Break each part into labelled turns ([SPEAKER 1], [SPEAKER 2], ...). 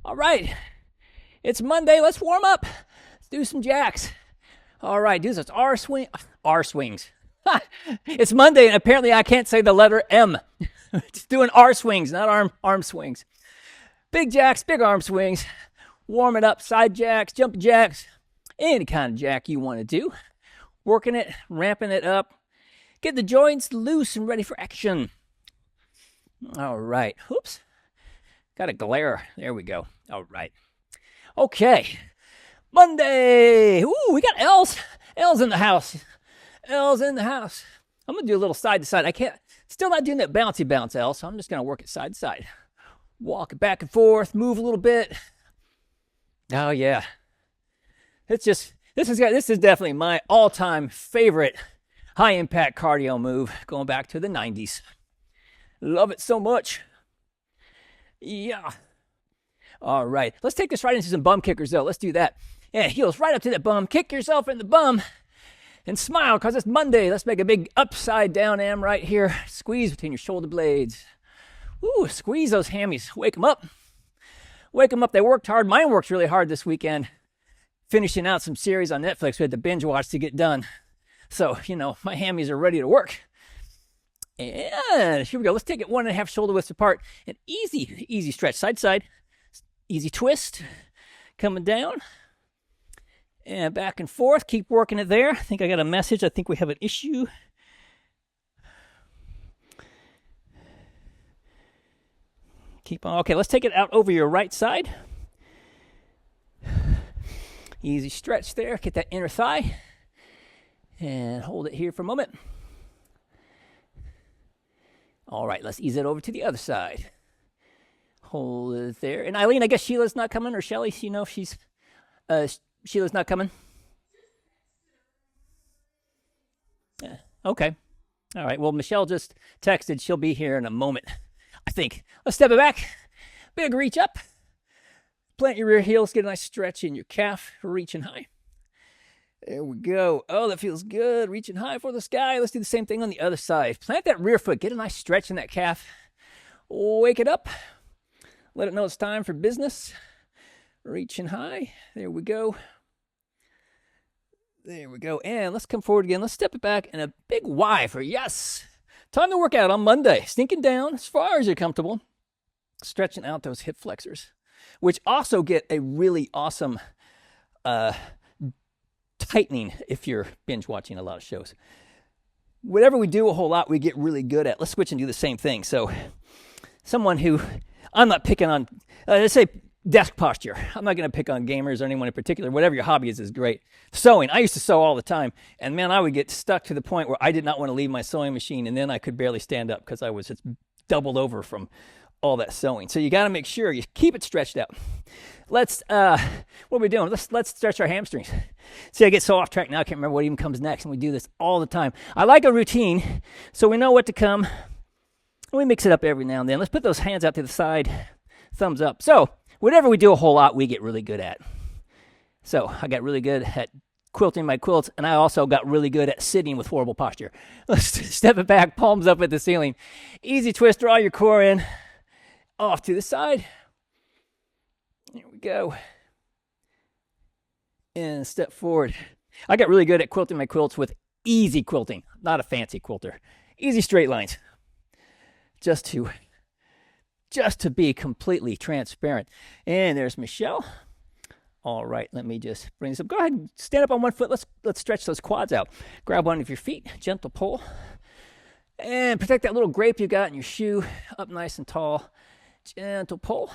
[SPEAKER 1] All right, it's Monday. Let's warm up. Let's do some jacks. All right, do those R swings. It's Monday, and apparently I can't say the letter M. Just doing R swings, not arm swings. Big jacks, big arm swings. Warm it up, side jacks, jumping jacks, any kind of jack you want to do. Working it, ramping it up. Get the joints loose and ready for action. All right. Oops. Got a glare. There we go. All right. Okay. Monday. Ooh, we got L's. L's in the house. L's in the house. I'm going to do a little side to side. I can't, still not doing that bouncy bounce L, so I'm just going to work it side to side. Walk it back and forth, move a little bit. Oh, yeah. It's just, this is definitely my all-time favorite high-impact cardio move going back to the 90s. Love it so much. Yeah. All right. Let's take this right into some bum kickers, though. Let's do that. Yeah, heels right up to that bum. Kick yourself in the bum and smile because it's Monday. Let's make a big upside down M right here. Squeeze between your shoulder blades. Ooh, squeeze those hammies. Wake them up. Wake them up. They worked hard. Mine worked really hard this weekend. Finishing out some series on Netflix. We had to binge watch to get done. So, my hammies are ready to work. And here we go. Let's take it 1.5 shoulder widths apart. An easy stretch. Side to side. Easy twist. Coming down. And back and forth. Keep working it there. I think I got a message. I think we have an issue. Keep on. Okay, let's take it out over your right side. Easy stretch there. Get that inner thigh. And hold it here for a moment. All right, let's ease it over to the other side. Hold it there. And Eileen, I guess Sheila's not coming, or Shelly, if she's, Sheila's not coming? Yeah, okay. All right, well, Michelle just texted she'll be here in a moment, I think. Let's step it back. Big reach up. Plant your rear heels, get a nice stretch in your calf, reaching high. There we go. Oh, that feels good. Reaching high for the sky. Let's do the same thing on the other side. Plant that rear foot. Get a nice stretch in that calf. Wake it up. Let it know it's time for business. Reaching high. There we go. There we go. And let's come forward again. Let's step it back and a big Y for yes. Time to work out on Monday. Sinking down as far as you're comfortable. Stretching out those hip flexors, which also get a really awesome tightening if you're binge watching a lot of shows. Whatever we do a whole lot, we get really good at. Let's switch and do the same thing. So someone who, I'm not picking on, let's say desk posture. I'm not going to pick on gamers or anyone in particular. Whatever your hobby is great. Sewing. I used to sew all the time. And man, I would get stuck to the point where I did not want to leave my sewing machine. And then I could barely stand up because I was just doubled over from all that sewing. So you got to make sure you keep it stretched out. Let's, what are we doing? Let's stretch our hamstrings. See, I get so off track now, I can't remember what even comes next, and we do this all the time. I like a routine, so we know what to come. We mix it up every now and then. Let's put those hands out to the side, thumbs up. So whatever we do a whole lot, we get really good at. So I got really good at quilting my quilts, and I also got really good at sitting with horrible posture. Let's step it back, palms up at the ceiling. Easy twist, draw your core in, off to the side. Here we go. And step forward. I got really good at quilting my quilts with easy quilting, not a fancy quilter. Easy straight lines. Just to be completely transparent. And there's Michelle. All right, let me just bring this up. Go ahead and stand up on one foot. Let's stretch those quads out. Grab one of your feet, gentle pull. And protect that little grape you got in your shoe. Up nice and tall. Gentle pull.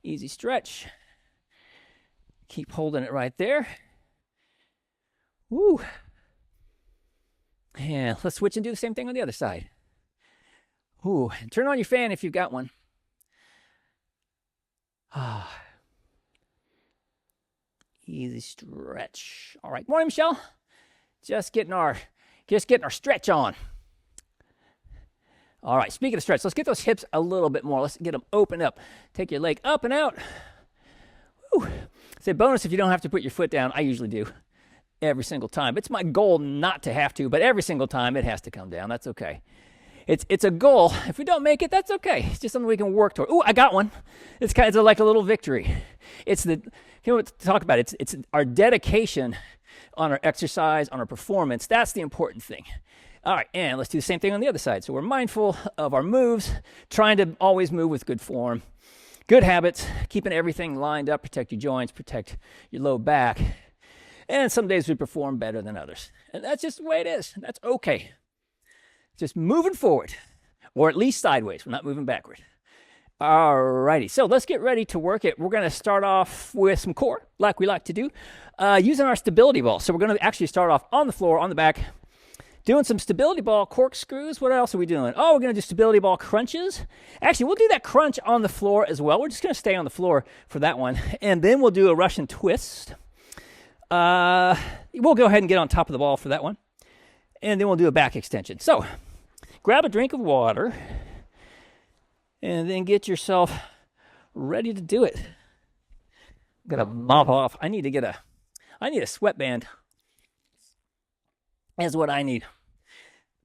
[SPEAKER 1] Easy stretch. Keep holding it right there. Woo. And let's switch and do the same thing on the other side. Ooh. And turn on your fan if you've got one. Easy stretch. All right. Morning, Michelle. Just getting our stretch on. All right, speaking of stretch, let's get those hips a little bit more. Let's get them open up. Take your leg up and out. Woo. Say bonus if you don't have to put your foot down. I usually do every single time. It's my goal not to have to, but every single time it has to come down. That's okay. It's a goal. If we don't make it, that's okay. It's just something we can work toward. Ooh, I got one. It's kind of like a little victory. It's the, you know what to talk about. It's our dedication on our exercise, on our performance. That's the important thing. All right, and let's do the same thing on the other side. So we're mindful of our moves, trying to always move with good form, good habits, keeping everything lined up, protect your joints, protect your low back. And some days we perform better than others. And that's just the way it is. That's okay. Just moving forward, or at least sideways. We're not moving backward. All righty, so let's get ready to work it. We're going to start off with some core, like we like to do, using our stability ball. So we're going to actually start off on the floor, on the back, doing some stability ball corkscrews. What else are we doing? Oh, we're going to do stability ball crunches. Actually, we'll do that crunch on the floor as well. We're just going to stay on the floor for that one. And then we'll do a Russian twist. We'll go ahead and get on top of the ball for that one. And then we'll do a back extension. So grab a drink of water and then get yourself ready to do it. I'm going to mop off. I need a sweatband. Is what I need.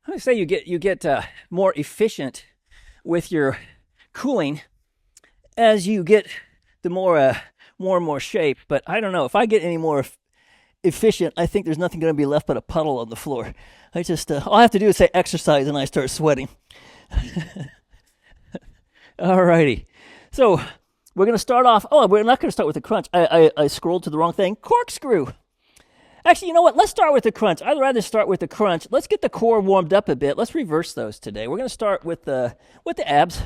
[SPEAKER 1] I would say you get more efficient with your cooling as you get the more and more shape. But I don't know if I get any more efficient. I think there's nothing going to be left but a puddle on the floor. I just all I have to do is say exercise and I start sweating. Alrighty, so we're going to start off. Oh, we're not going to start with the crunch. I scrolled to the wrong thing. Corkscrew. Actually, you know what? Let's start with the crunch. I'd rather start with the crunch. Let's get the core warmed up a bit. Let's reverse those today. We're going to start with the abs.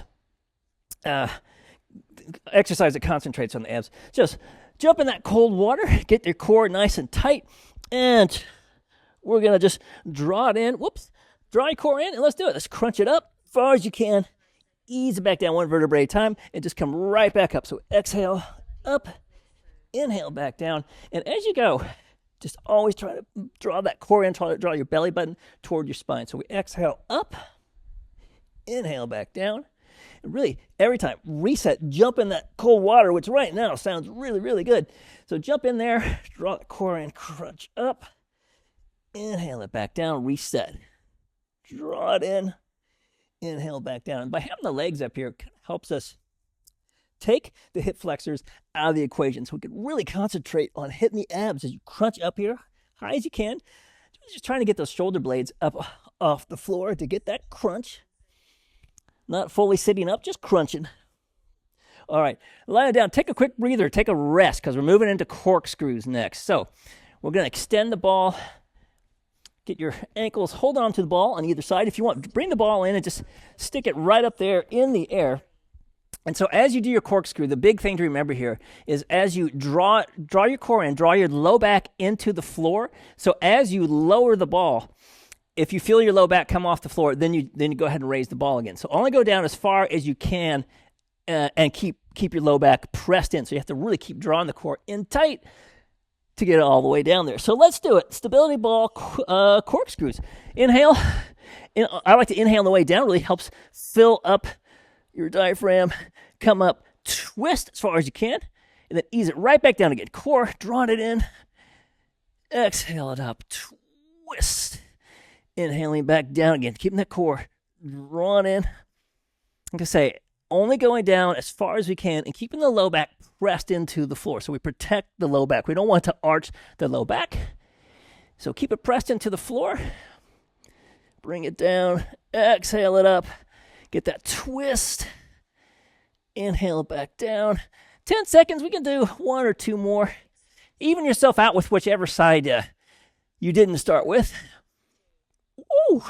[SPEAKER 1] Exercise that concentrates on the abs. Just jump in that cold water. Get your core nice and tight. And we're going to just draw it in. Whoops. Draw your core in, and let's do it. Let's crunch it up as far as you can. Ease it back down one vertebrae at a time, and just come right back up. So exhale, up. Inhale, back down. And as you go, just always try to draw that core in, try to draw your belly button toward your spine. So we exhale up, inhale back down. And really, every time, reset, jump in that cold water, which right now sounds really, really good. So jump in there, draw the core in, crunch up, inhale it back down, reset. Draw it in, inhale back down. And by having the legs up here, it kind of helps us take the hip flexors out of the equation so we can really concentrate on hitting the abs as you crunch up here, high as you can. Just trying to get those shoulder blades up off the floor to get that crunch. Not fully sitting up, just crunching. All right, lie it down. Take a quick breather. Take a rest because we're moving into corkscrews next. So we're going to extend the ball. Get your ankles, hold on to the ball on either side. If you want, bring the ball in and just stick it right up there in the air. And so as you do your corkscrew, the big thing to remember here is as you draw your core in, draw your low back into the floor. So as you lower the ball, if you feel your low back come off the floor, then you go ahead and raise the ball again. So only go down as far as you can and keep your low back pressed in. So you have to really keep drawing the core in tight to get it all the way down there. So let's do it. Stability ball corkscrews. Inhale. I like to inhale on the way down. It really helps fill up your diaphragm. Come up, twist as far as you can, and then ease it right back down again. Core, drawing it in. Exhale it up, twist. Inhaling back down again, keeping that core drawn in. Like I say, only going down as far as we can and keeping the low back pressed into the floor. So we protect the low back. We don't want to arch the low back. So keep it pressed into the floor. Bring it down. Exhale it up. Get that twist. Inhale back down. 10 seconds. We can do one or two more. Even yourself out with whichever side you didn't start with. Woo!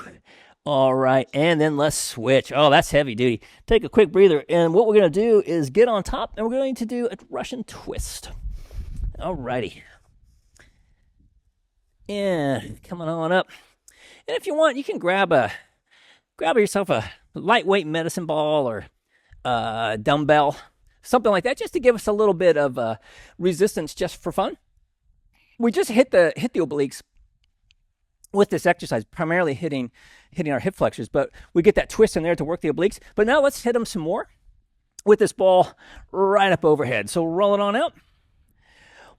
[SPEAKER 1] All right, and then let's switch. Oh, that's heavy duty. Take a quick breather, and what we're going to do is get on top, and we're going to do a Russian twist. All righty. And coming on up. And if you want, you can grab yourself a lightweight medicine ball or a dumbbell, something like that, just to give us a little bit of resistance just for fun. We just hit the obliques with this exercise, primarily hitting our hip flexors, but we get that twist in there to work the obliques. But now let's hit them some more with this ball right up overhead. So roll it on out.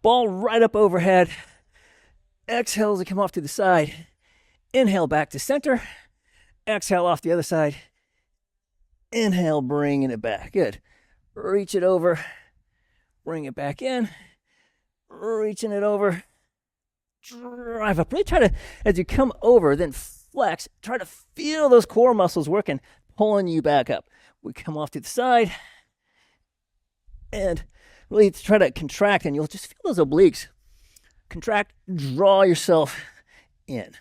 [SPEAKER 1] Ball right up overhead. Exhale as it come off to the side. Inhale back to center. Exhale off the other side. Inhale, bringing it back. Good. Reach it over. Bring it back in. Reaching it over. Drive up. Really try to, as you come over, then flex. Try to feel those core muscles working, pulling you back up. We come off to the side. And really try to contract, and you'll just feel those obliques. Contract, draw yourself in.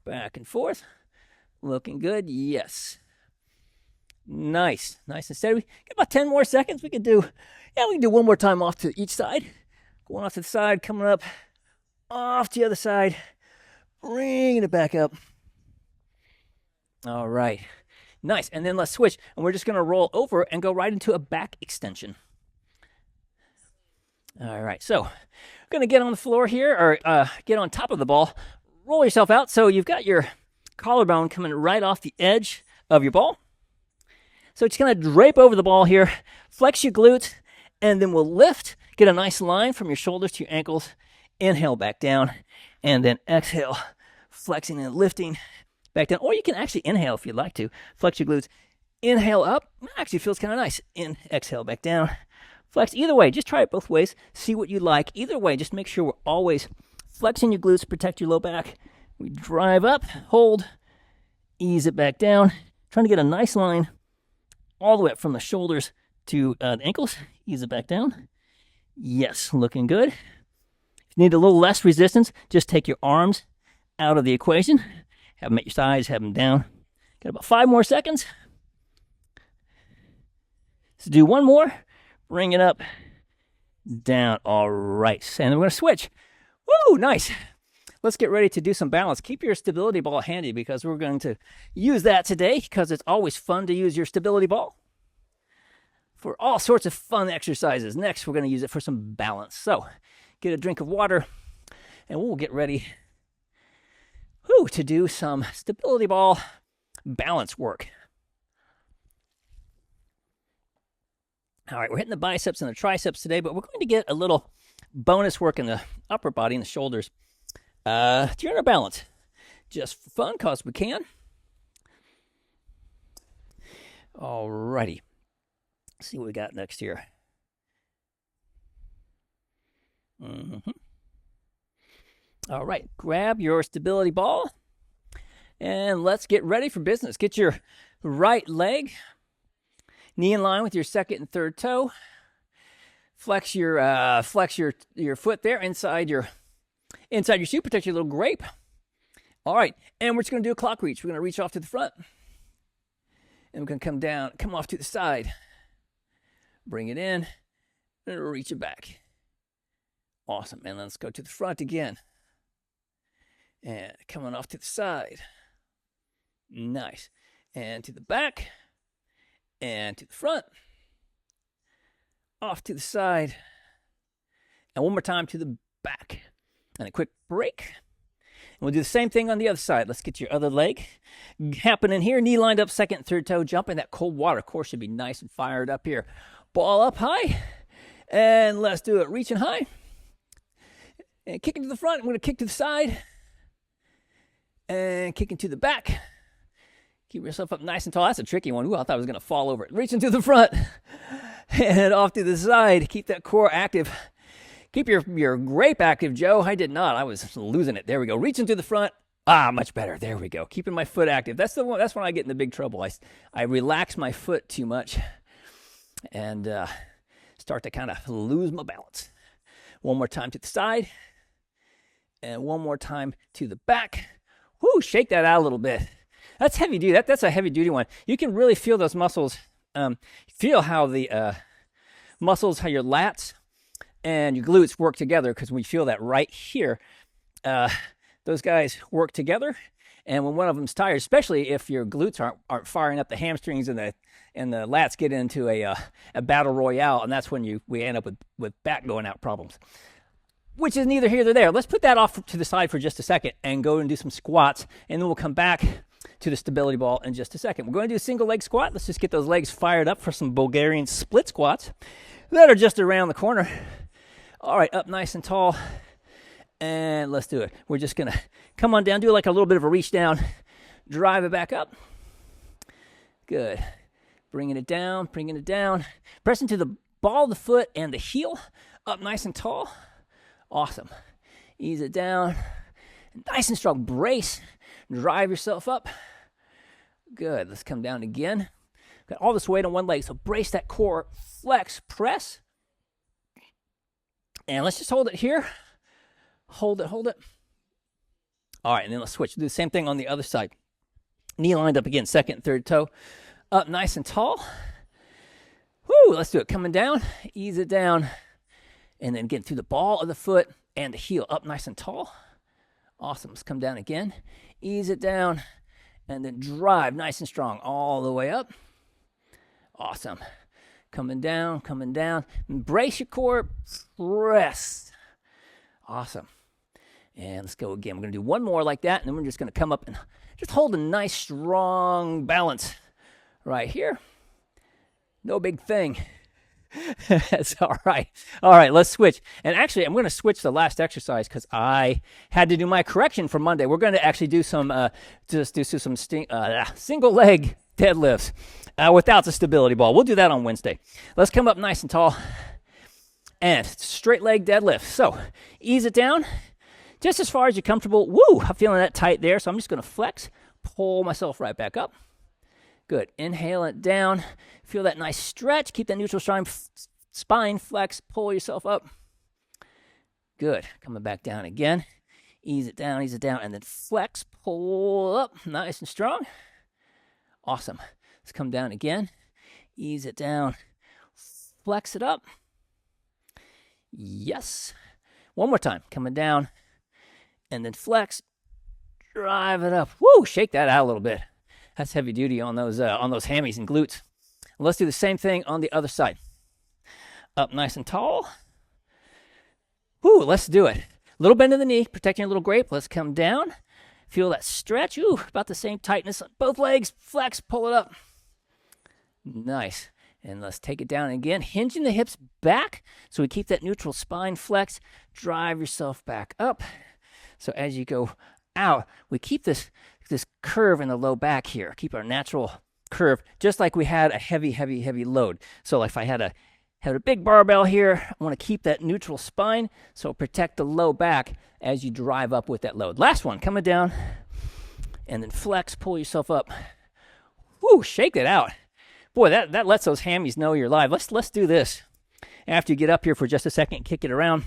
[SPEAKER 1] Back and forth. Looking good. Yes. Nice. Nice and steady. We got about 10 more seconds. We can do one more time off to each side. Going off to the side, coming up, off to the other side, bringing it back up. All right. Nice. And then let's switch. And we're just going to roll over and go right into a back extension. All right. So we're going to get on the floor here, or get on top of the ball. Roll yourself out. So you've got your collarbone coming right off the edge of your ball. So just going to drape over the ball here. Flex your glutes. And then we'll lift. Get a nice line from your shoulders to your ankles. Inhale back down. And then exhale. Flexing and lifting back down. Or you can actually inhale if you'd like to. Flex your glutes. Inhale up. Actually feels kind of nice. Exhale back down. Flex. Either way, just try it both ways. See what you like. Either way, just make sure we're always flexing your glutes. Protect your low back. We drive up. Hold. Ease it back down. Trying to get a nice line all the way up from the shoulders to the ankles. Ease it back down. Yes, looking good. If you need a little less resistance, just take your arms out of the equation. Have them at your sides, have them down. Got about 5 more seconds. Let's do one more. Bring it up, down. All right. And then we're going to switch. Woo, nice. Let's get ready to do some balance. Keep your stability ball handy because we're going to use that today because it's always fun to use your stability ball for all sorts of fun exercises. Next, we're going to use it for some balance. So get a drink of water and we'll get ready to do some stability ball balance work. All right, we're hitting the biceps and the triceps today, but we're going to get a little bonus work in the upper body and the shoulders during our balance. Just for fun, because we can. All righty. Let's see what we got next here. All right, grab your stability ball, and let's get ready for business. Get your right leg, knee in line with your second and third toe. Flex your foot there inside your shoe. Protect your little grape. All right, and we're just going to do a clock reach. We're going to reach off to the front, and we're going to come down, come off to the side. Bring it in, and reach it back. Awesome, and let's go to the front again. And coming off to the side. Nice. And to the back. And to the front. Off to the side. And one more time to the back. And a quick break. And we'll do the same thing on the other side. Let's get your other leg happening here. Knee lined up, second and third toe. Jumping that cold water. Core should be nice and fired up here. Ball up high. And let's do it. Reaching high. And kicking to the front. I'm going to kick to the side. And kicking to the back. Keep yourself up nice and tall. That's a tricky one. Ooh, I thought I was going to fall over it. Reaching to the front. And off to the side. Keep that core active. Keep your grape active, Joe. I did not. I was losing it. There we go. Reaching to the front. Much better. There we go. Keeping my foot active. That's the one. That's when I get into big trouble. I relax my foot too much. And start to kind of lose my balance. One more time to the side. And one more time to the back. Whoo, shake that out a little bit. That's heavy duty. That's a heavy duty one. You can really feel those muscles. Feel how the muscles, how your lats and your glutes work together, because we feel that right here. Those guys work together. And when one of them's tired, especially if your glutes aren't firing up, the hamstrings and the lats get into a battle royale, and that's when we end up with back going out problems. Which is neither here nor there. Let's put that off to the side for just a second and go and do some squats, and then we'll come back to the stability ball in just a second. We're going to do a single leg squat. Let's just get those legs fired up for some Bulgarian split squats that are just around the corner. All right, up nice and tall, and let's do it. We're just going to come on down, do like a little bit of a reach down, Drive it back up. Good. Bringing it down, bringing it down. Press into the ball of the foot and the heel. Up nice and tall. Awesome. Ease it down. Nice and strong. Brace. Drive yourself up. Good. Let's come down again. Got all this weight on one leg, so brace that core. Flex, press. And let's just hold it here. Hold it, hold it. All right, and then let's switch. Do the same thing on the other side. Knee lined up again, second and third toe. Up nice and tall. Woo, let's do it. Coming down, ease it down. And then get through the ball of the foot and the heel. Up nice and tall. Awesome. Let's come down again. Ease it down. And then drive nice and strong all the way up. Awesome. Coming down, coming down. Brace your core. Press. Awesome. And let's go again. We're going to do one more like that, and then we're just going to come up and just hold a nice, strong balance right here. No big thing. That's all right. All right, let's switch. And actually, I'm going to switch the last exercise because I had to do my correction for Monday. We're going to actually do some, single leg deadlifts without the stability ball. We'll do that on Wednesday. Let's come up nice and tall and straight leg deadlift. So ease it down just as far as you're comfortable. Woo, I'm feeling that tight there. So I'm just going to flex, pull myself right back up. Good. Inhale it down. Feel that nice stretch. Keep that neutral spine flex. Pull yourself up. Good. Coming back down again. Ease it down, and then flex, pull up. Nice and strong. Awesome. Let's come down again. Ease it down. Flex it up. Yes. One more time. Coming down, and then flex. Drive it up. Woo! Shake that out a little bit. That's heavy duty on those hammies and glutes. Let's do the same thing on the other side. Up nice and tall. Woo, let's do it. Little bend in the knee, protecting your little grape. Let's come down. Feel that stretch. Ooh, about the same tightness on both legs. Flex, pull it up. Nice. And let's take it down again. Hinging the hips back so we keep that neutral spine flex. Drive yourself back up. So as you go out, we keep this curve in the low back here. Keep our natural curve, just like we had a heavy load. So if I had a big barbell here, I want to keep that neutral spine, so protect the low back as you drive up with that load. Last one, coming down, and then flex, pull yourself up. Woo, shake that out. Boy, that lets those hammies know you're live. Let's do this. After you get up here for just a second, kick it around.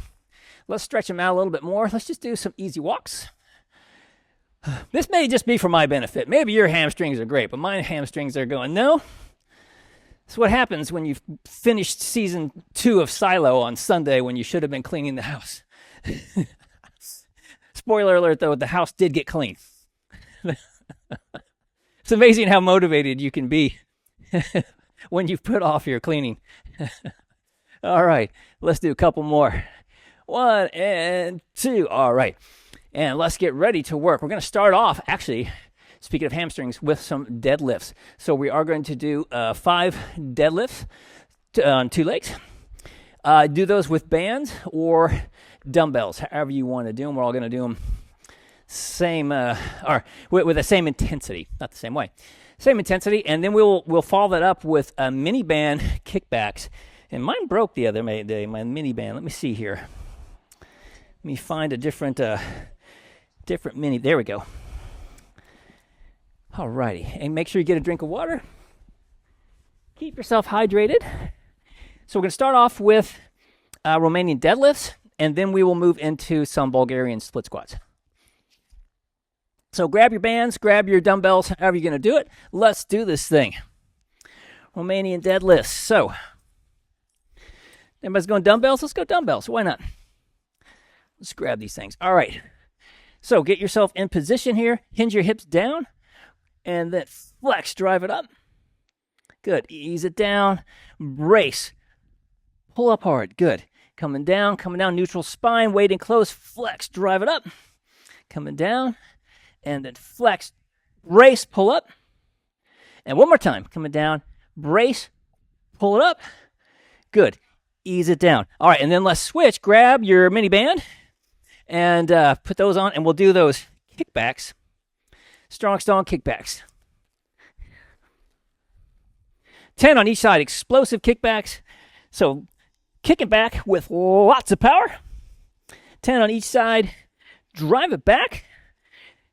[SPEAKER 1] Let's stretch them out a little bit more. Let's just do some easy walks. This may just be for my benefit. Maybe your hamstrings are great, but my hamstrings are going, no. That's what happens when you've finished season 2 of Silo on Sunday when you should have been cleaning the house. Spoiler alert, though, the house did get clean. It's amazing how motivated you can be when you put off your cleaning. All right, let's do a couple more. 1 and 2. All right. And let's get ready to work. We're going to start off, actually, speaking of hamstrings, with some deadlifts. So we are going to do 5 deadlifts on 2 legs. Do those with bands or dumbbells, however you want to do them. We're all going to do them with the same intensity, not the same way. Same intensity, and then we'll follow that up with a mini band kickbacks. And mine broke the other day, my mini band. Let me see here. Let me find a different mini. There we go. All righty. And make sure you get a drink of water. Keep yourself hydrated. So we're going to start off with Romanian deadlifts, and then we will move into some Bulgarian split squats. So grab your bands, grab your dumbbells, however you're going to do it. Let's do this thing. Romanian deadlifts. So everybody's going dumbbells? Let's go dumbbells. Why not? Let's grab these things. All right. So get yourself in position here. Hinge your hips down. And then flex. Drive it up. Good. Ease it down. Brace. Pull up hard. Good. Coming down. Neutral spine. Weighting close. Flex. Drive it up. Coming down. And then flex. Brace. Pull up. And one more time. Coming down. Brace. Pull it up. Good. Ease it down. All right. And then let's switch. Grab your mini band. And put those on, and we'll do those kickbacks. Strong kickbacks. 10 on each side, explosive kickbacks. So kick it back with lots of power. 10 on each side, drive it back.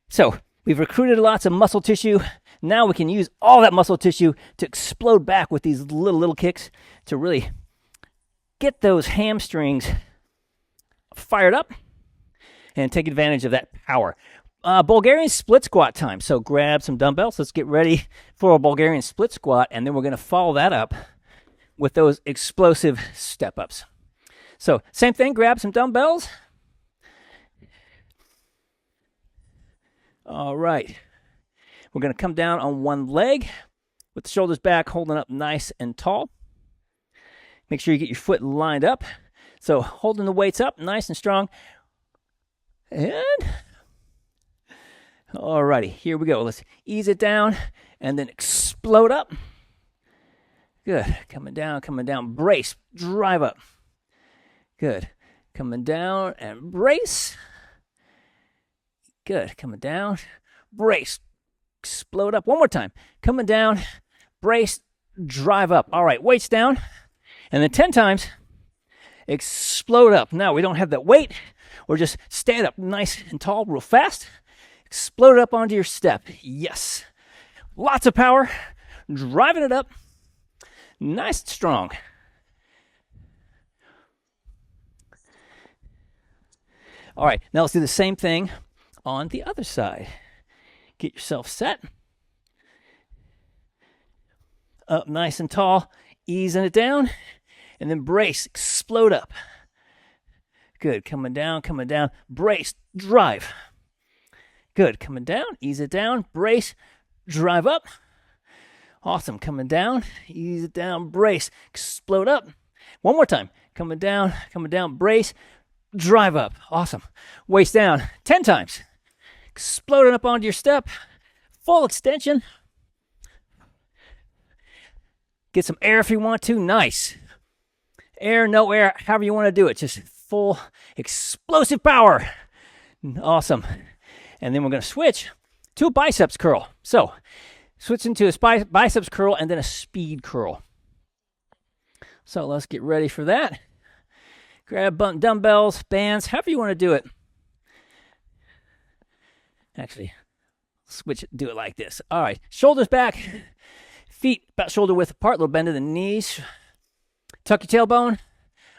[SPEAKER 1] So we've recruited lots of muscle tissue. Now we can use all that muscle tissue to explode back with these little kicks to really get those hamstrings fired up and take advantage of that power. Bulgarian split squat time. So grab some dumbbells. Let's get ready for a Bulgarian split squat, and then we're going to follow that up with those explosive step-ups. So same thing, grab some dumbbells. All right. We're going to come down on one leg with the shoulders back, holding up nice and tall. Make sure you get your foot lined up. So holding the weights up, nice and strong. And alrighty, here we go. Let's ease it down and then explode up. Good. Coming down. Brace. Drive up. Good. Coming down and brace. Good. Coming down. Brace. Explode up. One more time. Coming down. Brace. Drive up. All right. Weights down. And then 10 times. Explode up. Now we don't have that weight. We're just stand up nice and tall real fast. Explode up onto your step. Yes. Lots of power. Driving it up. Nice and strong. All right, now let's do the same thing on the other side. Get yourself set. Up nice and tall, easing it down, and then brace, explode up. Good, coming down, brace, drive. Good, coming down, ease it down, brace, drive up. Awesome, coming down, ease it down, brace, explode up. One more time, coming down, brace, drive up. Awesome. Waist down 10 times. Exploding up onto your step. Full extension. Get some air if you want to. Nice. Air, no air, however you want to do it. Just full explosive power. Awesome. And then we're going to switch to a biceps curl. So, switching to a biceps curl and then a speed curl. So let's get ready for that. Grab dumbbells, bands, however you want to do it. Actually, switch it, do it like this. All right, shoulders back, feet about shoulder width apart, little bend of the knees. Tuck your tailbone.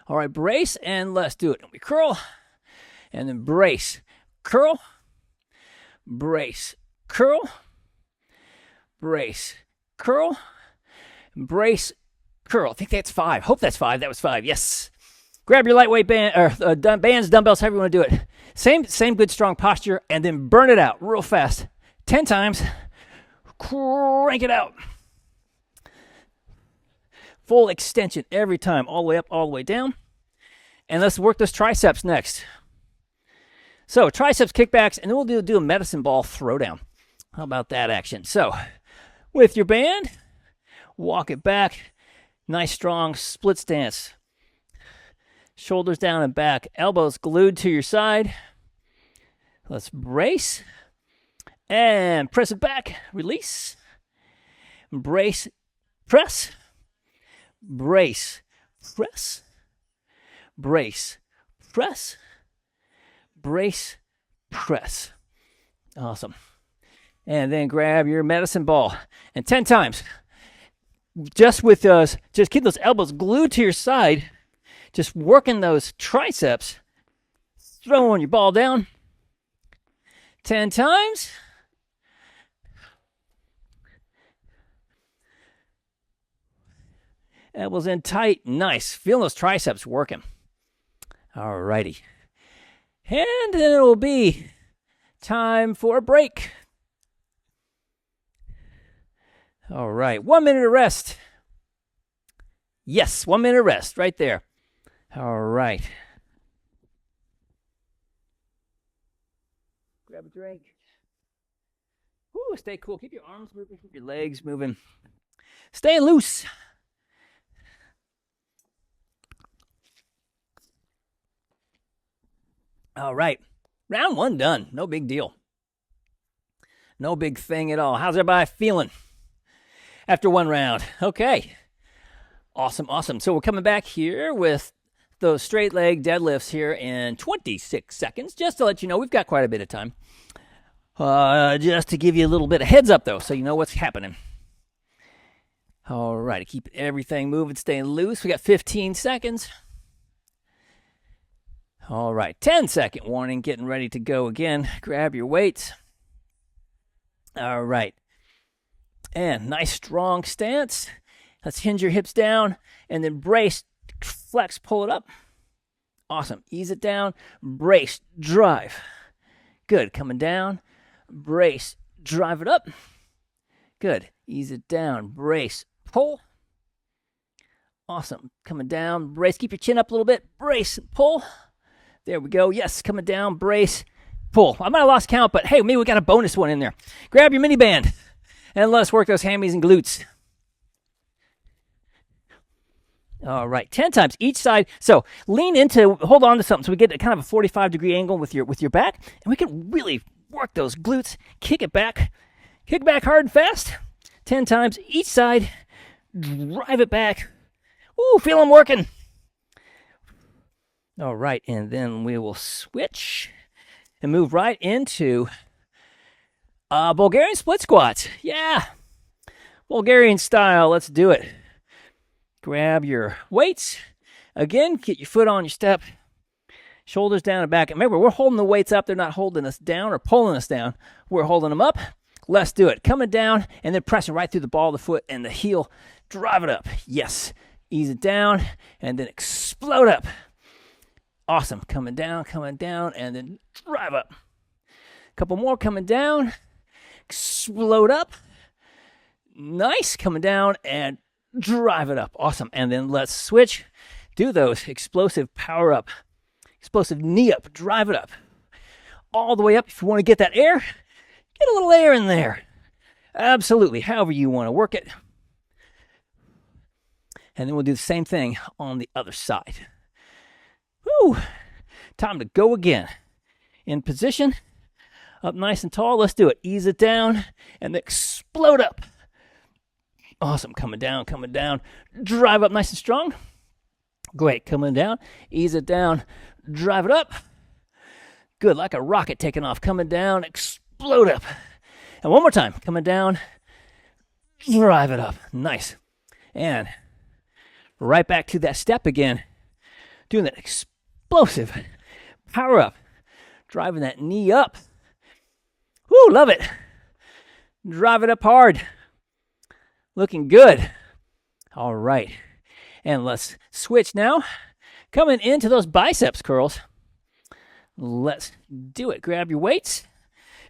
[SPEAKER 1] All right, brace, and let's do it. We curl, and then brace, curl, brace, curl, brace, curl, brace, curl. I think that's 5. Hope that's 5. That was 5. Yes. Grab your lightweight band or bands, dumbbells, however you want to do it. Same good strong posture, and then burn it out real fast. 10 times. Crank it out. Full extension every time, all the way up, all the way down. And let's work those triceps next. So triceps kickbacks, and then we'll do a medicine ball throwdown. How about that action? So with your band, walk it back. Nice strong split stance. Shoulders down and back, elbows glued to your side. Let's brace and press it back. Release. Brace, press. Brace, press. Brace, press. Brace, press. Awesome. And then grab your medicine ball. And 10 times. Just keep those elbows glued to your side. Just working those triceps, throwing your ball down 10 times. Elbows in tight. Nice. Feeling those triceps working. All righty. And then it will be time for a break. All right. 1 minute of rest. Yes, 1 minute of rest right there. All right. Grab a drink. Ooh, stay cool. Keep your arms moving. Keep your legs moving. Stay loose. All right. Round 1 done. No big deal. No big thing at all. How's everybody feeling after one round? Okay. Awesome, awesome. So we're coming back here with those straight leg deadlifts here in 26 seconds. Just to let you know, we've got quite a bit of time. Just to give you a little bit of heads up, though, so you know what's happening. All right, keep everything moving, staying loose. We got 15 seconds. All right, 10-second warning, getting ready to go again. Grab your weights. All right. And nice strong stance. Let's hinge your hips down and then brace, flex, pull it up. Awesome. Ease it down, brace, drive. Good. Coming down, brace, drive it up. Good. Ease it down, brace, pull. Awesome. Coming down, brace, keep your chin up a little bit, brace, pull. There we go. Yes, coming down, brace, pull. I might have lost count, but hey, maybe we got a bonus one in there. Grab your mini band and let us work those hammies and glutes. All right, 10 times each side. So lean into, hold on to something so we get a kind of a 45-degree angle with your back, and we can really work those glutes. Kick back hard and fast. 10 times each side. Drive it back. Ooh, feel them working. All right, and then we will switch and move right into Bulgarian split squats. Yeah, Bulgarian style. Let's do it. Grab your weights. Again, get your foot on your step. Shoulders down and back. Remember, we're holding the weights up. They're not holding us down or pulling us down. We're holding them up. Let's do it. Coming down and then pressing right through the ball of the foot and the heel. Drive it up. Yes. Ease it down and then explode up. Awesome. Coming down, and then drive up. A couple more coming down. Explode up. Nice. Coming down and drive it up. Awesome. And then let's switch. Do those explosive power up. Explosive knee up. Drive it up. All the way up. If you want to get that air, get a little air in there. Absolutely. However you want to work it. And then we'll do the same thing on the other side. Woo! Time to go again. In position. Up nice and tall. Let's do it. Ease it down and explode up. Awesome. Coming down. Drive up nice and strong. Great. Coming down. Ease it down. Drive it up. Good. Like a rocket taking off. Coming down. Explode up. And one more time. Coming down. Drive it up. Nice. And right back to that step again. Doing that explosive power up. Driving that knee up. Woo, love it. Drive it up hard. Looking good. All right. And let's switch now. Coming into those biceps curls. Let's do it. Grab your weights.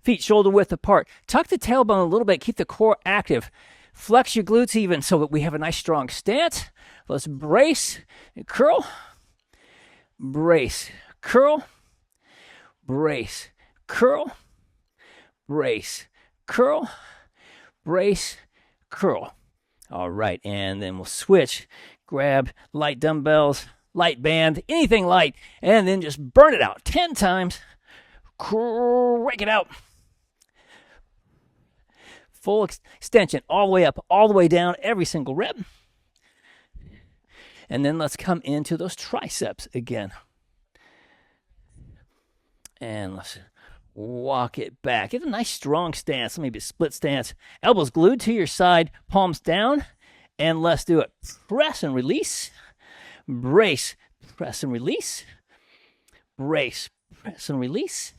[SPEAKER 1] Feet shoulder width apart. Tuck the tailbone a little bit. Keep the core active. Flex your glutes even so that we have a nice strong stance. Let's brace and curl. Brace, curl. Brace, curl. Brace, curl. Brace, curl. All right, and then we'll switch. Grab light dumbbells, light band, anything light, and then just burn it out 10 times. Crank it out. Full extension all the way up, all the way down, every single rep. And then let's come into those triceps again. And let's walk it back. Get a nice strong stance, maybe a split stance. Elbows glued to your side, palms down. And let's do it. Press and release. Brace, press and release. Brace, press and release.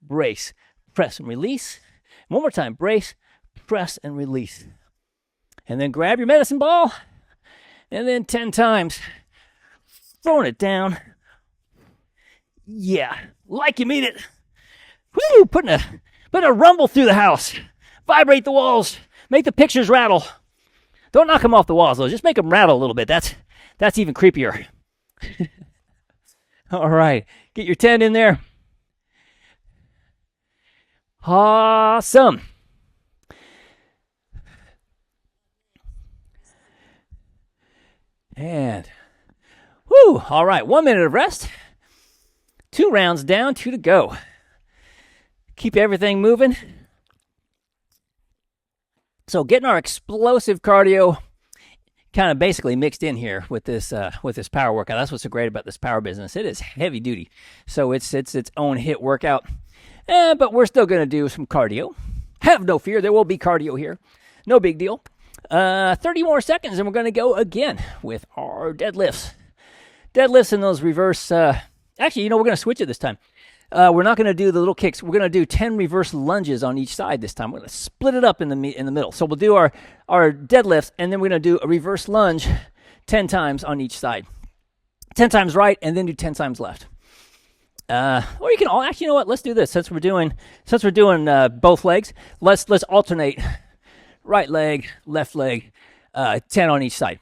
[SPEAKER 1] Brace, press and release. One more time. Brace, press and release. And then grab your medicine ball. And then 10 times. Throwing it down. Yeah, like you mean it. Woo! Putting a rumble through the house. Vibrate the walls. Make the pictures rattle. Don't knock them off the walls, though. Just make them rattle a little bit. That's even creepier. All right. Get your 10 in there. Awesome. And, whoo, all right, 1 minute of rest. 2 rounds down, 2 to go. Keep everything moving. So getting our explosive cardio kind of basically mixed in here with this power workout. That's what's so great about this power business. It is heavy duty, so it's its own hit workout. But we're still going to do some cardio. Have no fear, there will be cardio here. No big deal. 30 more seconds, and we're going to go again with our deadlifts. Deadlifts and those reverse. Actually, we're going to switch it this time. We're not going to do the little kicks. We're going to do 10 reverse lunges on each side this time. We're going to split it up in the middle. So we'll do our deadlifts, and then we're going to do a reverse lunge 10 times on each side. 10 times right, and then do 10 times left. Or you can actually, you know what? Let's do this. Since we're doing both legs, let's alternate right leg, left leg, 10 on each side.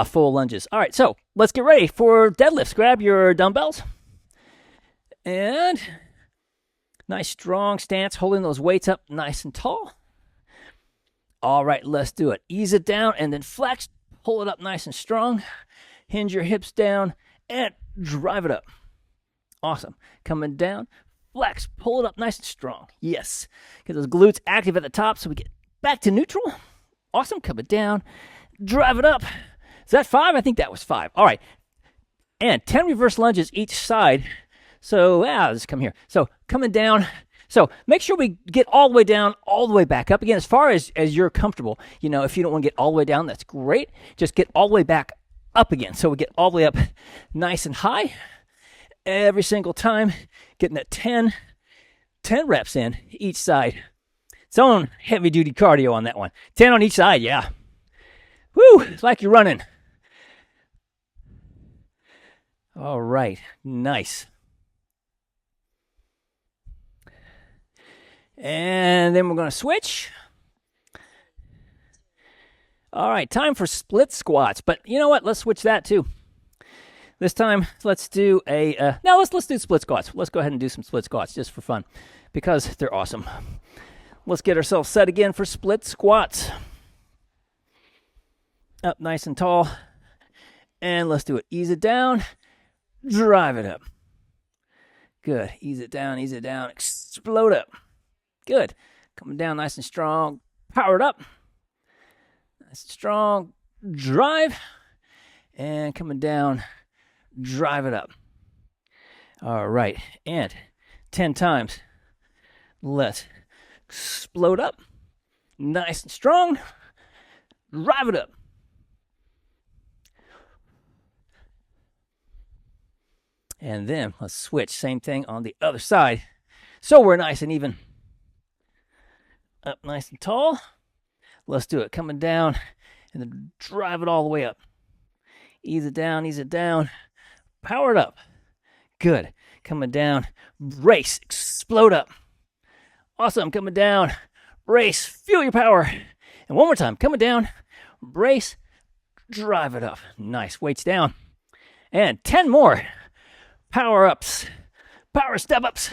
[SPEAKER 1] Full lunges. All right, so let's get ready for deadlifts. Grab your dumbbells. And nice strong stance, holding those weights up nice and tall. All right, let's do it. Ease it down and then flex. Pull it up nice and strong. Hinge your hips down and drive it up. Awesome. Coming down, flex, pull it up nice and strong. Yes. Get those glutes active at the top so we get back to neutral. Awesome. Coming down, drive it up. Is that 5? I think that was 5. All right. And 10 reverse lunges each side. So, let's come here. So, coming down. So, make sure we get all the way down, all the way back up. Again, as far as you're comfortable. If you don't want to get all the way down, that's great. Just get all the way back up again. So, we get all the way up nice and high. Every single time, getting that 10 reps in each side. Its own heavy-duty cardio on that one. 10 on each side, yeah. Woo, it's like you're running. All right, nice. And then we're going to switch. All right, time for split squats. But you know what? Let's switch that too. This time, let's do let's do split squats. Let's go ahead and do some split squats just for fun because they're awesome. Let's get ourselves set again for split squats. Up nice and tall. And let's do it. Ease it down. Drive it up. Good. Ease it down, explode up. Good. Coming down nice and strong. Power it up. Nice and strong. Drive. And coming down. Drive it up. All right. And 10 times. Let's explode up. Nice and strong. Drive it up. And then let's switch. Same thing on the other side. So we're nice and even. Up nice and tall. Let's do it. Coming down and then drive it all the way up. Ease it down. Power it up. Good. Coming down. Brace. Explode up. Awesome. Coming down. Brace. Feel your power. And one more time. Coming down. Brace. Drive it up. Nice. Weights down. And 10 more. Power ups. Power step ups.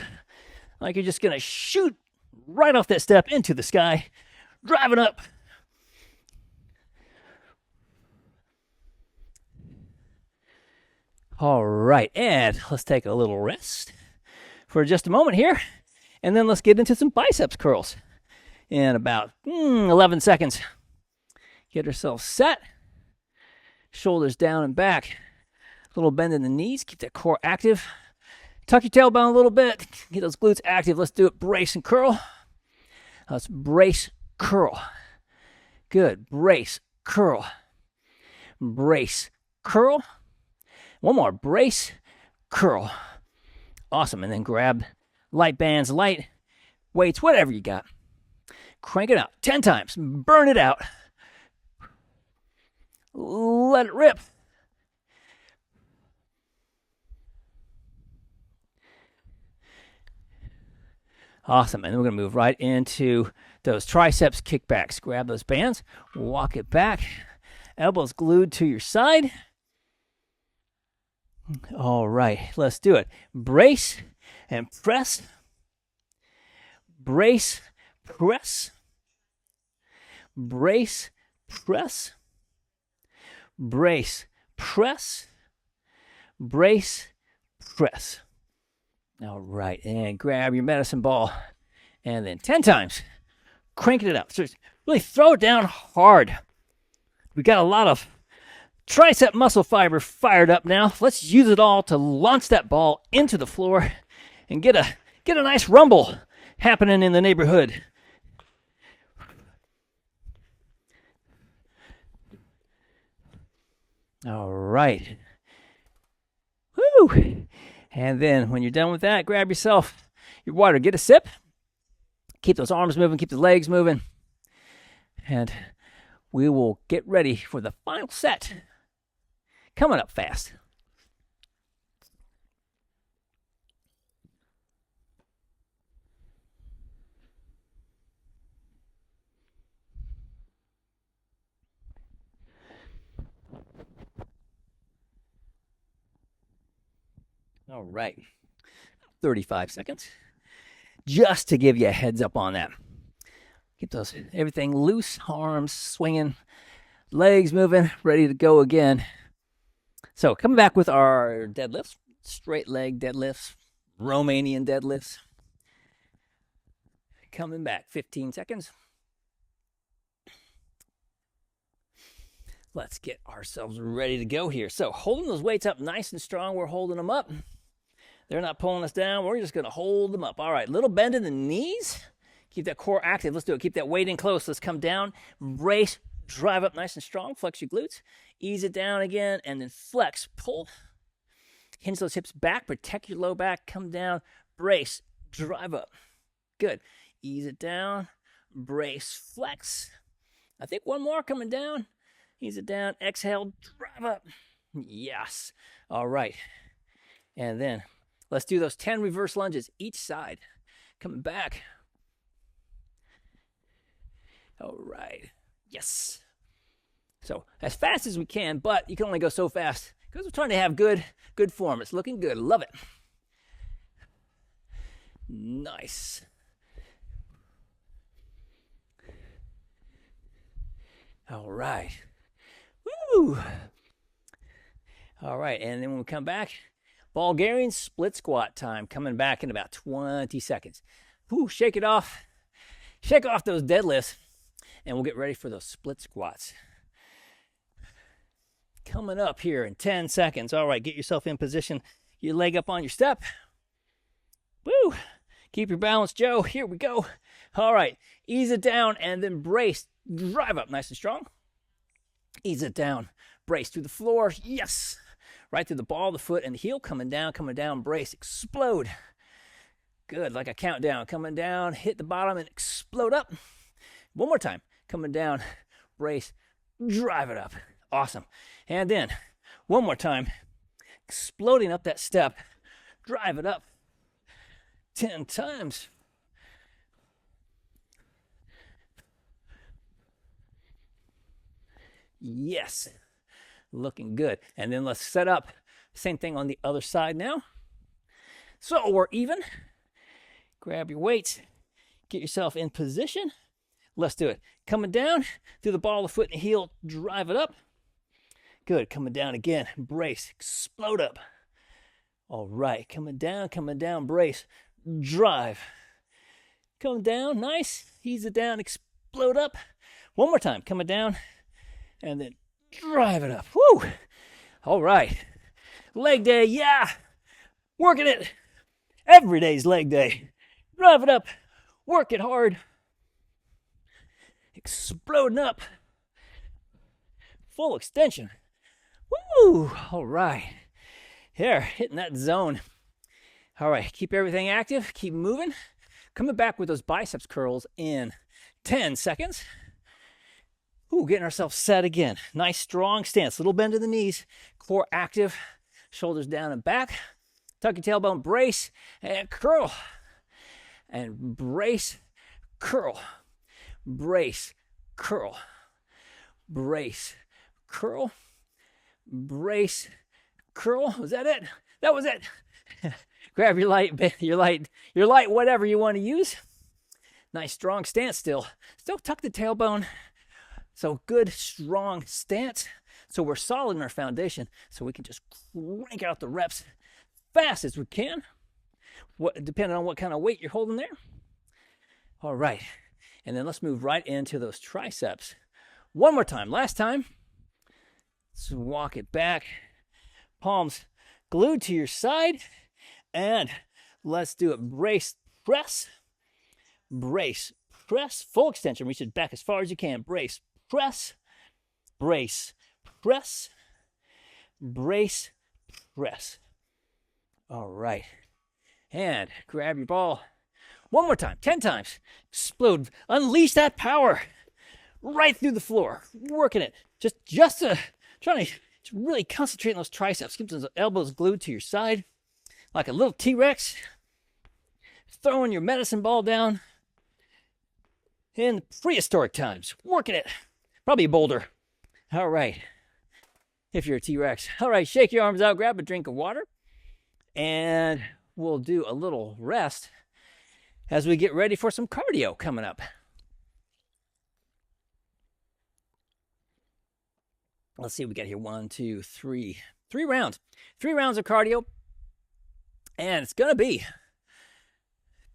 [SPEAKER 1] Like you're just going to shoot right off that step into the sky. Drive it up. All right, and let's take a little rest for just a moment here, and then let's get into some biceps curls in about 11 seconds. Get ourselves set, shoulders down and back, a little bend in the knees, keep that core active. Tuck your tailbone a little bit, get those glutes active. Let's do it, brace and curl. Let's brace, curl. Good, brace, curl. Brace, curl. One more, brace, curl. Awesome, and then grab light bands, light weights, whatever you got. Crank it out 10 times, burn it out. Let it rip. Awesome, and then we're gonna move right into those triceps kickbacks. Grab those bands, walk it back, elbows glued to your side. All right, let's do it. Brace and press. Brace, press. Brace, press. Brace, press. Brace, press. All right, and grab your medicine ball. And then 10 times. Cranking it out. So Really throw it down hard. We got a lot of tricep muscle fiber fired up now. Let's use it all to launch that ball into the floor and get a nice rumble happening in the neighborhood. All right. Woo! And then when you're done with that, grab yourself your water. Get a sip. Keep those arms moving. Keep the legs moving. And we will get ready for the final set. Coming up fast. All right, 35 seconds. Just to give you a heads up on that. Keep everything loose, arms swinging, legs moving, ready to go again. So coming back with our deadlifts, straight leg deadlifts, Romanian deadlifts. Coming back, 15 seconds. Let's get ourselves ready to go here. So holding those weights up nice and strong, we're holding them up. They're not pulling us down. We're just going to hold them up. All right, little bend in the knees. Keep that core active. Let's do it. Keep that weight in close. Let's come down, brace, drive up nice and strong. Flex your glutes. Ease it down again, and then flex, pull. Hinge those hips back. Protect your low back. Come down, brace, drive up. Good. Ease it down, brace, flex. I think one more coming down. Ease it down, exhale, drive up. Yes. All right. And then let's do those 10 reverse lunges each side. Coming back. All right. Yes. So as fast as we can, but you can only go so fast because we're trying to have good form. It's looking good. Love it. Nice. All right. Woo! All right, and then when we come back, Bulgarian split squat time, coming back in about 20 seconds. Woo, shake it off. Shake off those deadlifts, and we'll get ready for those split squats. Coming up here in 10 seconds. All right, get yourself in position. Your leg up on your step. Woo! Keep your balance, Joe. Here we go. All right, ease it down, and then brace. Drive up nice and strong. Ease it down. Brace through the floor. Yes. Right through the ball of the foot and the heel. Coming down, brace. Explode. Good. Like a countdown. Coming down, hit the bottom and explode up. One more time. Coming down, brace. Drive it up. Awesome. And then one more time. Exploding up that step. Drive it up. 10 times. Yes. Looking good. And then let's set up. Same thing on the other side now. So we're even. Grab your weights. Get yourself in position. Let's do it. Coming down through the ball of the foot and the heel. Drive it up. Good. Coming down again. Brace. Explode up. All right. Coming down. Brace. Drive. Coming down. Nice. Ease it down. Explode up. One more time. Coming down. And then drive it up. Woo! All right. Leg day, yeah. Working it. Every day's leg day. Drive it up. Work it hard. Exploding up. Full extension. Woo! All right. Here, hitting that zone. All right, keep everything active. Keep moving. Coming back with those biceps curls in 10 seconds. Ooh, getting ourselves set again. Nice strong stance. Little bend in the knees. Core active. Shoulders down and back. Tuck your tailbone. Brace and curl. And brace, curl. Brace, curl. Brace, curl. Brace, curl. Was that it? That was it. Grab your light, whatever you want to use. Nice strong stance still. Still tuck the tailbone. So good, strong stance. So we're solid in our foundation. So we can just crank out the reps fast as we can. Depending on what kind of weight you're holding there. All right. And then let's move right into those triceps. One more time. Last time. Let's walk it back. Palms glued to your side. And let's do it. Brace, press. Brace, press. Full extension. Reach it back as far as you can. Brace, press. Brace, press. Brace, press. All right. And grab your ball. One more time, 10 times. Explode. Unleash that power right through the floor. Working it. Just trying to really concentrate on those triceps. Keep those elbows glued to your side like a little T-Rex. Throwing your medicine ball down in prehistoric times. Working it. Probably a boulder. All right. If you're a T-Rex. All right, shake your arms out. Grab a drink of water. And we'll do a little rest as we get ready for some cardio coming up. Let's see what we got here. 1, 2, 3. 3 rounds. 3 rounds of cardio. And it's going to be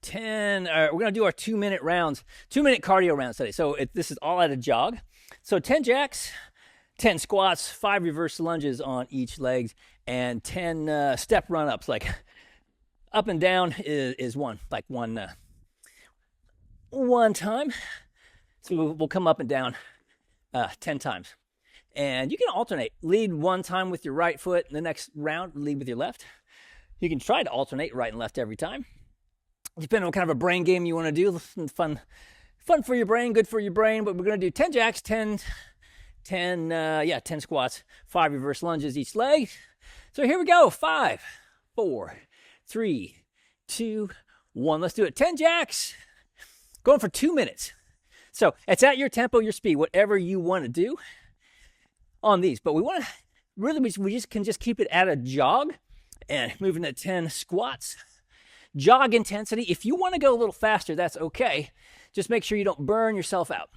[SPEAKER 1] 10. We're going to do our 2-minute rounds. 2-minute cardio rounds today. So this is all at a jog. So 10 jacks, 10 squats, 5 reverse lunges on each leg, and 10 step run-ups. Like up and down is one. Like one time. So we'll come up and down 10 times. And you can alternate. Lead one time with your right foot, and the next round, lead with your left. You can try to alternate right and left every time. Depending on what kind of a brain game you want to do. Fun for your brain, good for your brain. But we're going to do 10 jacks, 10 squats, 5 reverse lunges each leg. So here we go. 5, 4, 3, 2, 1. Let's do it. 10 jacks. Going for 2 minutes. So it's at your tempo, your speed, whatever you want to do on these. But we want to really, we can just keep it at a jog and moving to 10 squats. Jog intensity. If you want to go a little faster, that's okay. Just make sure you don't burn yourself out,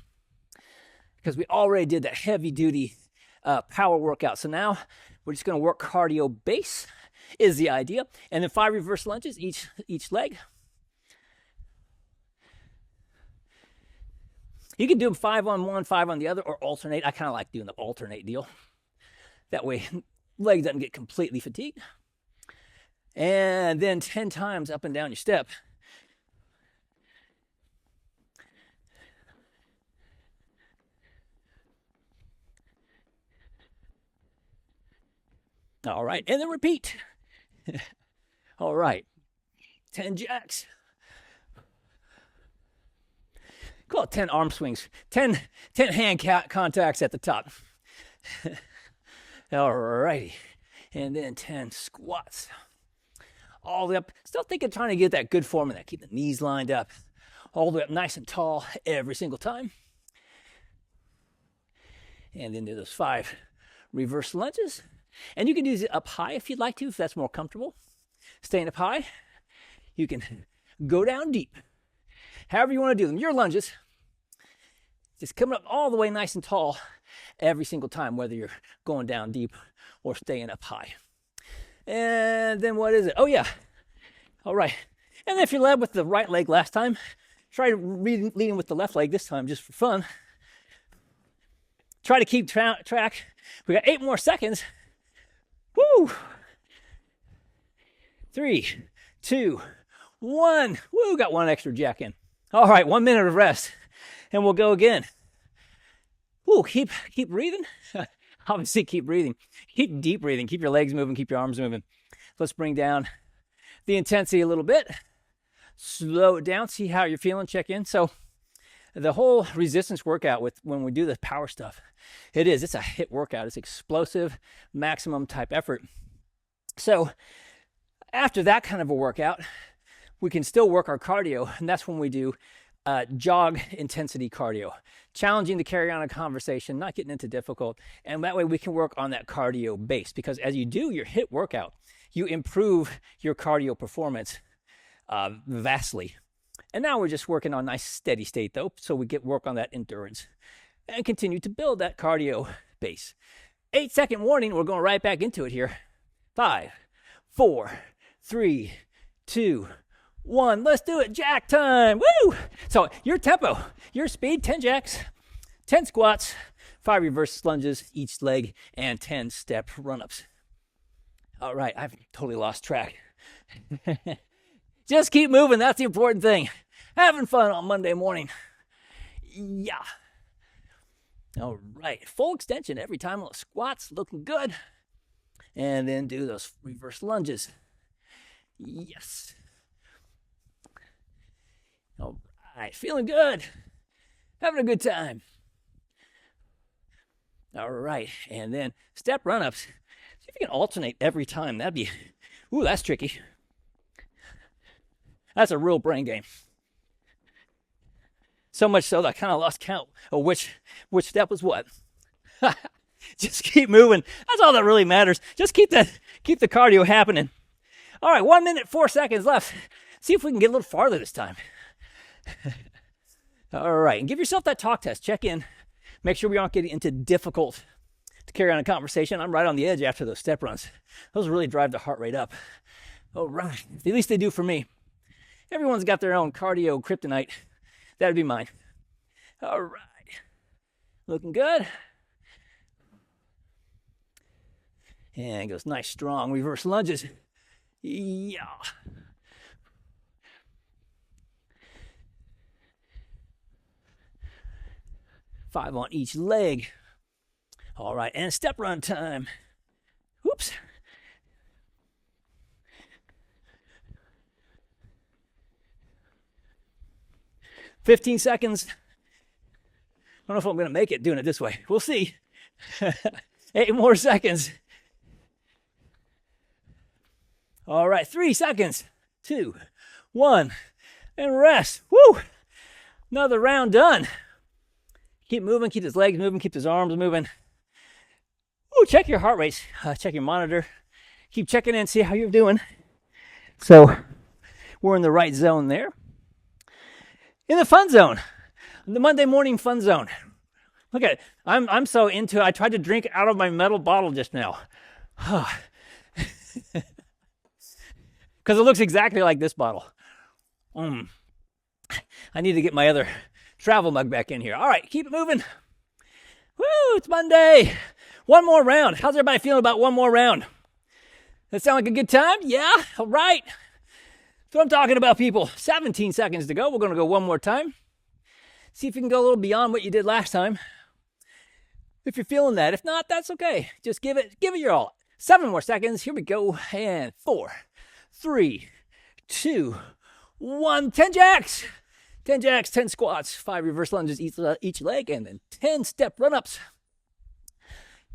[SPEAKER 1] because we already did that heavy duty power workout. So now we're just going to work cardio base is the idea. And then 5 reverse lunges each leg. You can do them 5 on one, 5 on the other, or alternate. I kind of like doing the alternate deal. That way, leg doesn't get completely fatigued. And then 10 times up and down your step. All right, and then repeat. All right, 10 jacks. Call it 10 arm swings, 10 hand contacts at the top. All righty, and then 10 squats. All the way up, still thinking, trying to get that good form of that. Keep the knees lined up, all the way up nice and tall every single time. And then do those 5 reverse lunges. And you can do it up high if you'd like to, if that's more comfortable. Staying up high. You can go down deep. However you want to do them. Your lunges. Just coming up all the way nice and tall every single time, whether you're going down deep or staying up high. And then what is it? Oh, yeah. All right. And then if you led with the right leg last time, try leading with the left leg this time just for fun. Try to keep track. We got 8 more seconds. Woo! 3, 2, 1. Woo, got 1 extra jack in. All right, 1 minute of rest, and we'll go again. Woo, keep breathing. Obviously, keep breathing. Keep deep breathing. Keep your legs moving. Keep your arms moving. Let's bring down the intensity a little bit. Slow it down. See how you're feeling. Check in. So the whole resistance workout when we do the power stuff, it's a HIIT workout. It's explosive, maximum type effort. So after that kind of a workout, we can still work our cardio, and that's when we do jog intensity cardio, challenging to carry on a conversation, not getting into difficult, and that way we can work on that cardio base, because as you do your HIIT workout, you improve your cardio performance vastly. And now we're just working on nice steady state though, so we get work on that endurance and continue to build that cardio base. 8-second warning, we're going right back into it here. 5, 4, 3, 2, 1. Let's do it. Jack time. Woo! So your tempo, your speed, 10 jacks, 10 squats, 5 reverse lunges each leg, and 10 step run-ups. All right, I've totally lost track. Just keep moving. That's the important thing. Having fun on Monday morning. Yeah. All right, full extension every time on the squats, looking good. And then do those reverse lunges. Yes. All right, feeling good. Having a good time. All right, and then step run-ups. See if you can alternate every time. That'd be, ooh, that's tricky. That's a real brain game. So much so that I kind of lost count of which step was what. Just keep moving. That's all that really matters. Just keep the cardio happening. All right, 1 minute, 4 seconds left. See if we can get a little farther this time. All right, and give yourself that talk test. Check in. Make sure we aren't getting into difficult to carry on a conversation. I'm right on the edge after those step runs. Those really drive the heart rate up. All right, at least they do for me. Everyone's got their own cardio kryptonite. That'd be mine. All right. Looking good. And goes nice, strong reverse lunges. Yeah. Five on each leg. All right, and step run time. Whoops. "15 seconds. I don't know if I'm going to make it doing it this way. We'll see. 8 more seconds. All right, 3 seconds. 2, 1, and rest. Woo! Another round done. Keep moving, keep his legs moving, keep his arms moving. Ooh, check your heart rate. Check your monitor. Keep checking in, see how you're doing. So we're in the right zone there. In the fun zone, the Monday morning fun zone. Look at it. I'm so into it. I tried to drink out of my metal bottle just now. Because it looks exactly like this bottle. I need to get my other travel mug back in here. All right, keep it moving. Woo, it's Monday. One more round. How's everybody feeling about one more round? That sound like a good time? Yeah? All right. That's what I'm talking about, people. 17 seconds to go. We're going to go one more time. See if you can go a little beyond what you did last time. If you're feeling that. If not, that's okay. Just give it your all. 7 more seconds. Here we go. And 4, 3, 2, 1. 10 jacks. 10 jacks, 10 squats, 5 reverse lunges each leg, and then 10 step run-ups.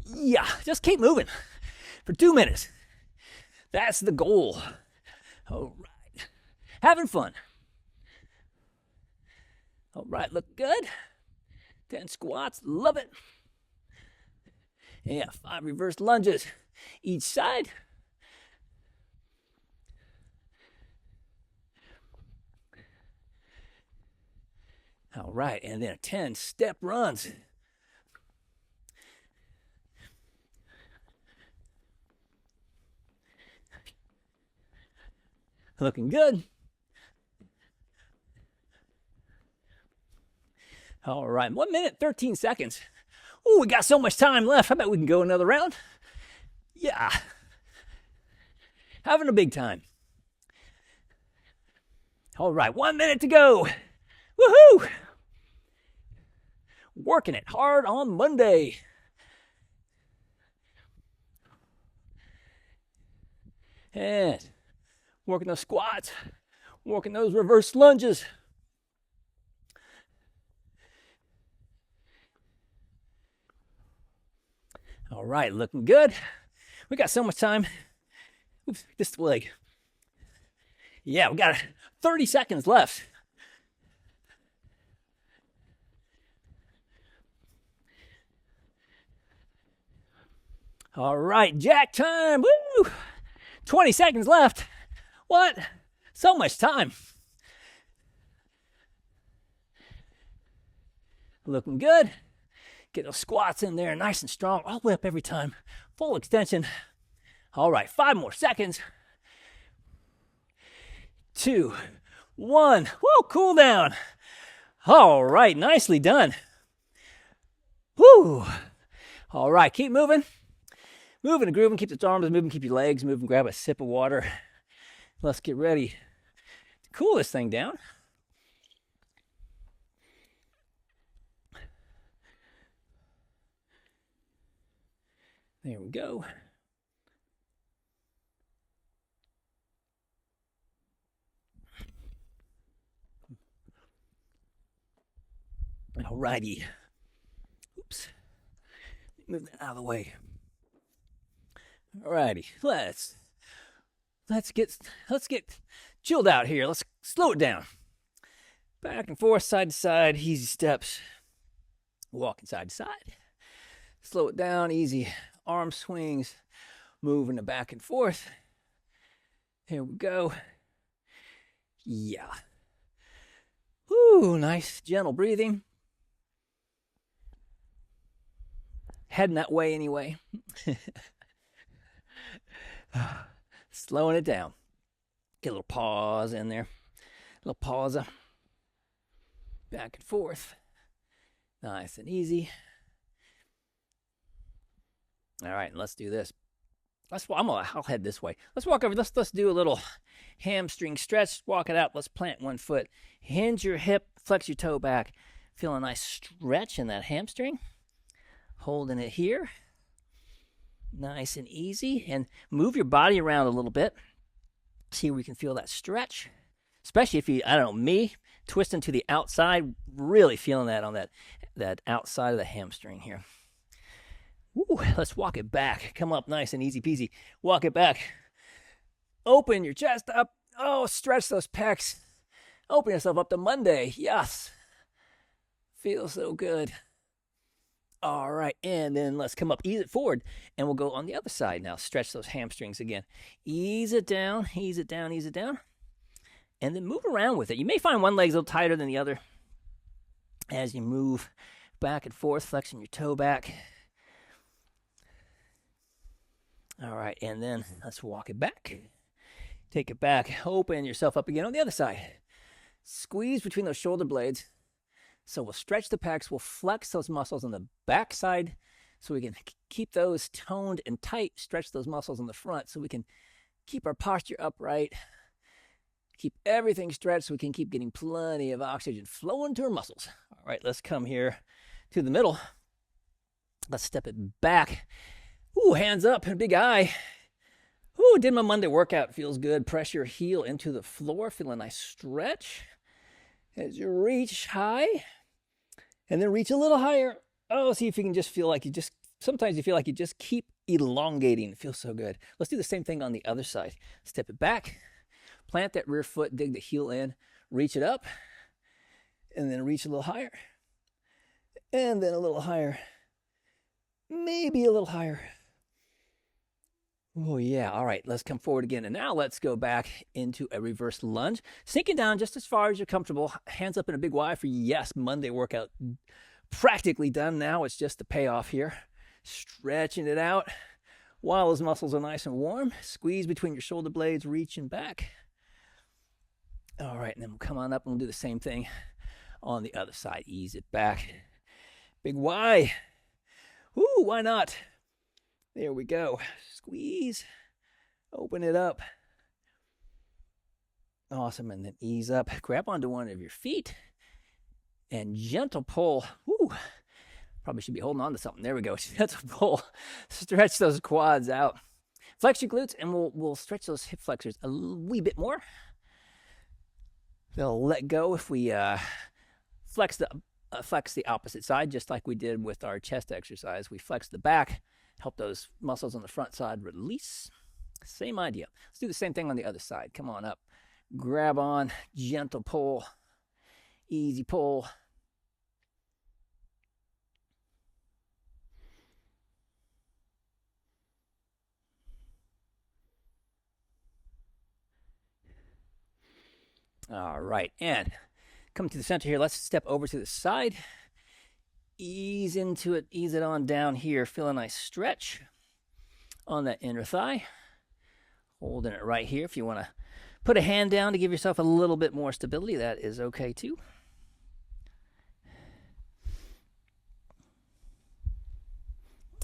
[SPEAKER 1] Yeah, just keep moving for 2 minutes. That's the goal. All right. Having fun. All right, look good. 10 squats, love it. Yeah, 5 reverse lunges each side. All right, and then 10 step runs. Looking good. All right, 1 minute, 13 seconds. Oh, we got so much time left. I bet we can go another round. Yeah. Having a big time. All right, 1 minute to go. Woohoo! Working it hard on Monday. And working those squats, working those reverse lunges. All right, looking good. We got so much time. Oops, this leg. Yeah, we got 30 seconds left. All right, jack time. Woo! 20 seconds left. What? So much time. Looking good. Get those squats in there nice and strong. All the way up every time. Full extension. All right, 5 more seconds. 2, 1. Whoa, cool down. All right, nicely done. Woo. All right, keep moving. Moving and grooving, keep the arms moving, keep your legs moving, grab a sip of water. Let's get ready to cool this thing down. There we go. All righty. Oops. Move that out of the way. All righty. Let's get chilled out here. Let's slow it down. Back and forth, side to side, easy steps. Walking side to side. Slow it down, easy arm swings, moving it back and forth. Here we go. Yeah. Woo, nice, gentle breathing. Heading that way anyway. Slowing it down. Get a little pause in there. A little pause. Back and forth. Nice and easy. All right, let's do this. I'll head this way. Let's walk over. Let's do a little hamstring stretch. Walk it out. Let's plant one foot. Hinge your hip. Flex your toe back. Feel a nice stretch in that hamstring. Holding it here. Nice and easy. And move your body around a little bit. See where you can feel that stretch. Especially if you, I don't know, me, twisting to the outside. Really feeling that on that outside of the hamstring here. Ooh, let's walk it back. Come up nice and easy peasy. Walk it back. Open your chest up. Oh, stretch those pecs. Open yourself up to Monday. Yes. Feels so good. All right, and then let's come up, ease it forward, and we'll go on the other side now. Stretch those hamstrings again. Ease it down, ease it down, ease it down, and then move around with it. You may find one leg's a little tighter than the other as you move back and forth, flexing your toe back. All right, and then let's walk it back. Take it back, open yourself up again on the other side. Squeeze between those shoulder blades. So we'll stretch the pecs, we'll flex those muscles on the back side so we can keep those toned and tight, stretch those muscles on the front so we can keep our posture upright, keep everything stretched so we can keep getting plenty of oxygen flowing to our muscles. All right, let's come here to the middle. Let's step it back. Ooh, hands up and big eye. Ooh, did my Monday workout. Feels good. Press your heel into the floor. Feel a nice stretch as you reach high. And then reach a little higher. Oh, see if you can just feel like sometimes you feel like you just keep elongating. It feels so good. Let's do the same thing on the other side. Step it back. Plant that rear foot. Dig the heel in. Reach it up. And then reach a little higher. And then a little higher. Maybe a little higher. Oh, yeah. All right. Let's come forward again. And now let's go back into a reverse lunge. Sinking down just as far as you're comfortable. Hands up in a big Y for yes. Monday workout practically done now. It's just the payoff here. Stretching it out while those muscles are nice and warm. Squeeze between your shoulder blades, reaching back. All right. And then we'll come on up and we'll do the same thing on the other side. Ease it back. Big Y. Ooh, why not? There we go. Squeeze. Open it up. Awesome. And then ease up. Grab onto one of your feet. And gentle pull. Ooh. Probably should be holding on to something. There we go. Gentle pull. Stretch those quads out. Flex your glutes and we'll stretch those hip flexors a wee bit more. They'll let go if we flex the opposite side, just like we did with our chest exercise. We flex the back. Help those muscles on the front side release. Same idea. Let's do the same thing on the other side. Come on up. Grab on. Gentle pull. Easy pull. All right. And come to the center here. Let's step over to the side. Ease into it, ease it on down here. Feel a nice stretch on that inner thigh. Holding it right here. If you want to Put a hand down to give yourself a little bit more stability. That is okay too.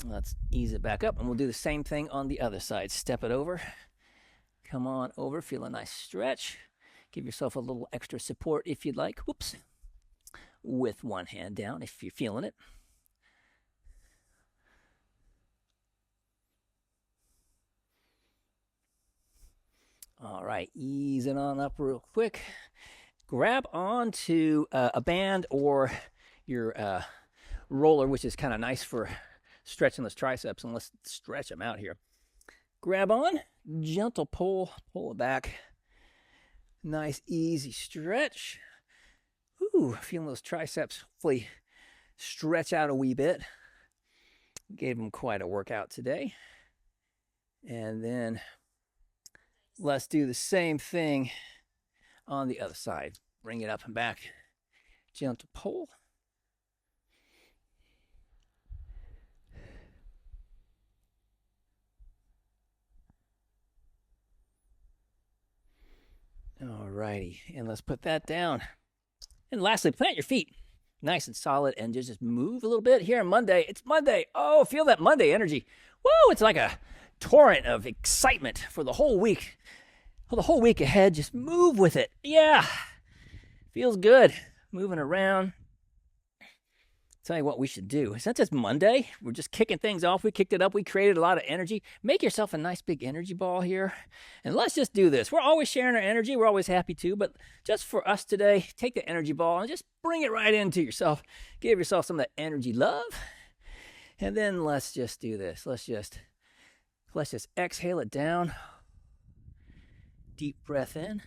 [SPEAKER 1] Let's ease it back up, and we'll do the same thing on the other side. Step it over. Come on over. Feel a nice stretch. Give yourself a little extra support if you'd like. Whoops. With one hand down if you're feeling it. All right, ease it on up real quick. Grab onto a band or your roller, which is kind of nice for stretching those triceps, and let's stretch them out here. Grab on, gentle pull it back. Nice, easy stretch. Ooh, feeling those triceps hopefully stretch out a wee bit. Gave them quite a workout today. And then let's do the same thing on the other side. Bring it up and back. Gentle pull. All righty, and let's put that down. And lastly, plant your feet nice and solid and just move a little bit here on Monday. It's Monday. Oh, feel that Monday energy. Woo, it's like a torrent of excitement for the whole week. For the whole week ahead, just move with it. Yeah, feels good. Moving around. Tell you what we should do. Since it's Monday, we're just kicking things off. We kicked it up. We created a lot of energy. Make yourself a nice big energy ball here. And let's just do this. We're always sharing our energy. We're always happy to. But just for us today, take the energy ball and just bring it right into yourself. Give yourself some of that energy love. And then let's just do this. Let's just exhale it down. Deep breath in.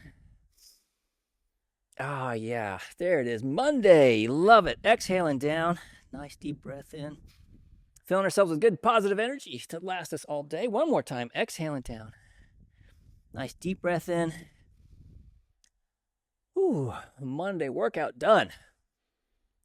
[SPEAKER 1] Ah, yeah, there it is. Monday. Love it. Exhaling down. Nice deep breath in. Filling ourselves with good positive energy to last us all day. One more time. Exhaling down. Nice deep breath in. Ooh, Monday workout done.